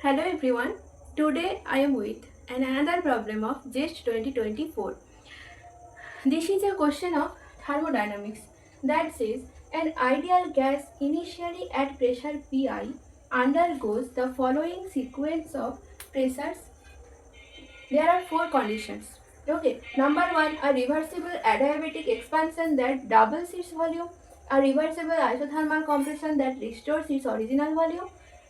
Hello everyone. Today I am with another problem of GIST 2024. This is a question of thermodynamics that says an ideal gas initially at pressure Pi undergoes the following sequence of pressures. There are four conditions. Okay, number one, a reversible adiabatic expansion that doubles its volume, a reversible isothermal compression that restores its original volume,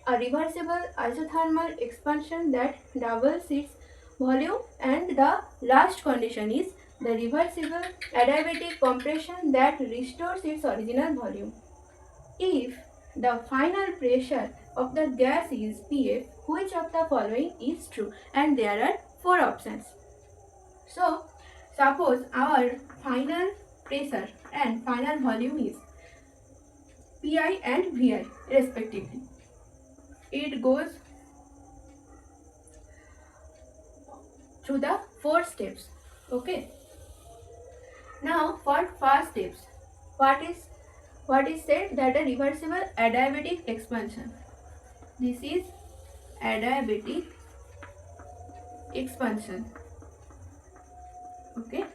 a reversible isothermal expansion that doubles its volume, and the last condition is the reversible adiabatic compression that restores its original volume. If the final pressure of the gas is Pf, which of the following is true? And there are four options. So, suppose our final pressure and final volume is Pi and Vi respectively. It goes through the four steps. Okay. Now, for first steps, what is said that a reversible adiabatic expansion. This is adiabatic expansion. Okay.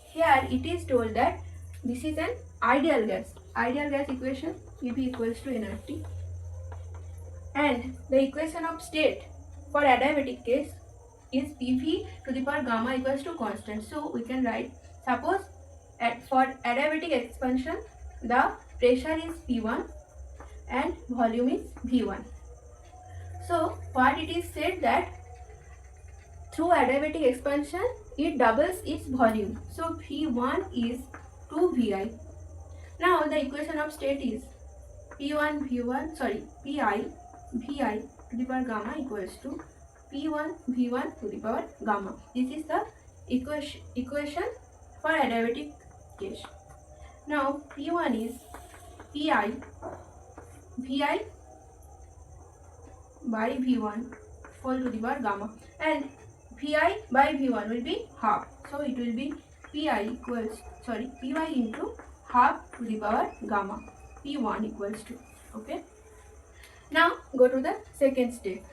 Here it is told that this is an ideal gas. Ideal gas equation Pv equals to nRT. And the equation of state for adiabatic case is Pv to the power gamma equals to constant. So we can write, suppose for adiabatic expansion the pressure is P1 and volume is V1. So what it is said that through adiabatic expansion it doubles its volume. So V1 is 2 Vi. Now the equation of state is P1 V1 Pi Vi to the power gamma equals to P1 V1 to the power gamma. This is the equation for adiabatic case. Now P1 is Pi Vi by V1 whole to the power gamma, and Vi by V1 will be half. So it will be Pi into half to the power gamma. P1 equals to. Okay. Now go to the second step.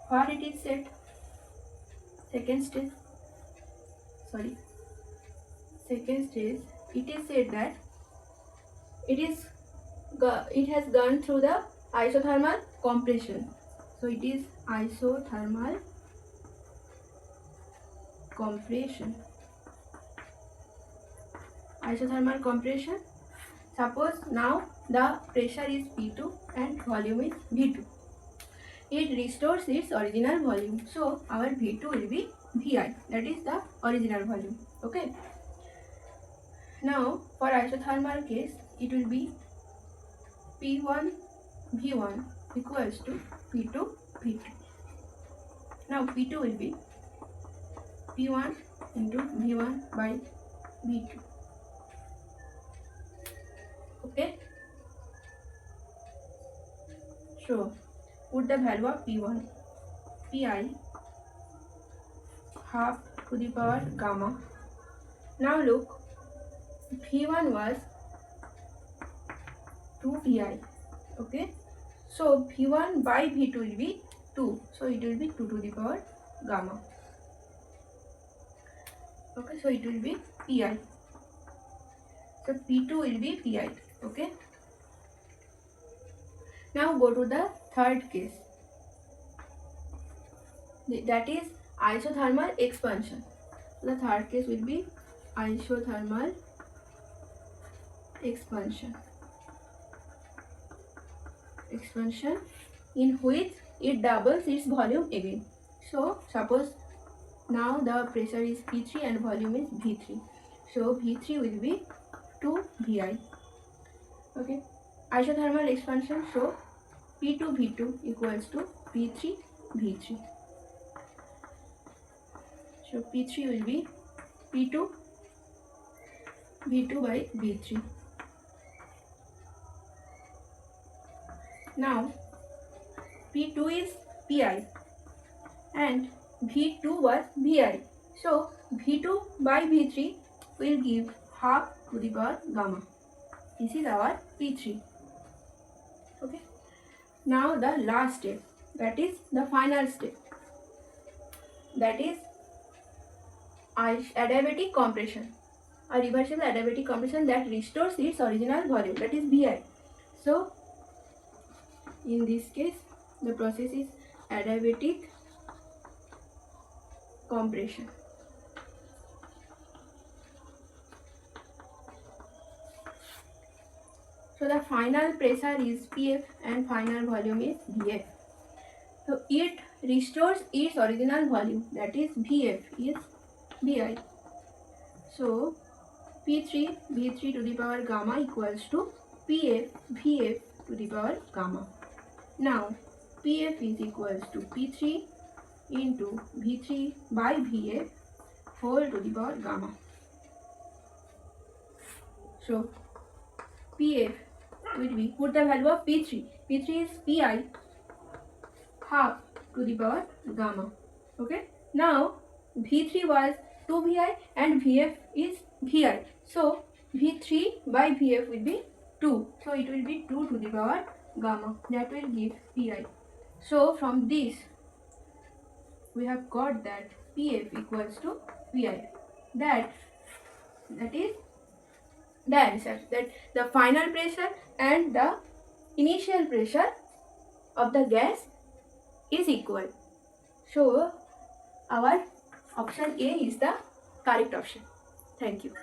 What it is said? Second step. It is said that it has gone through the isothermal compression. So it is isothermal compression. Isothermal compression. Suppose now the pressure is P2 and volume is V2. It restores its original volume. So our V2 will be Vi. That is the original volume. Okay. Now for isothermal case, it will be P1 V1 equals to P2 V2. Now P2 will be P1 into V1 by V2. Okay. So put the value of P1, Pi half to the power gamma. Now look, V1 was 2 Pi. Okay. So V1 by V2 will be 2. So it will be 2 to the power gamma. Okay. So it will be Pi. So P2 will be Pi. Okay. Now go to the third case. That is isothermal expansion. The third case will be isothermal expansion in which it doubles its volume again. So suppose now the pressure is P3 and volume is V3. So V3 will be 2 Vi. Okay. Isothermal expansion, so P2 V2 equals to P3 V3. So P3 will be P2 V2 by V3. Now P2 is Pi and V2 was Vi. So V2 by V3 will give half to the power gamma. This is our P3. Okay. Now the last step, that is the final step, that is adiabatic compression, a reversible adiabatic compression that restores its original volume, that is VI. So in this case the process is adiabatic compression. So the final pressure is PF and final volume is VF. So it restores its original volume, that is VF is VI. So P3 V3 to the power gamma equals to PF VF to the power gamma. Now PF is equals to P3 into V3 by VF whole to the power gamma. So PF will be, put the value of P3. P3 is Pi half to the power gamma. Okay. Now V3 was 2 Vi and Vf is Vi. So V3 by Vf will be 2. So it will be 2 to the power gamma. That will give Pi. So from this we have got that Pf equals to Vi. That is the answer. That the final pressure and the initial pressure of the gas is equal. So our option A is the correct option. Thank you.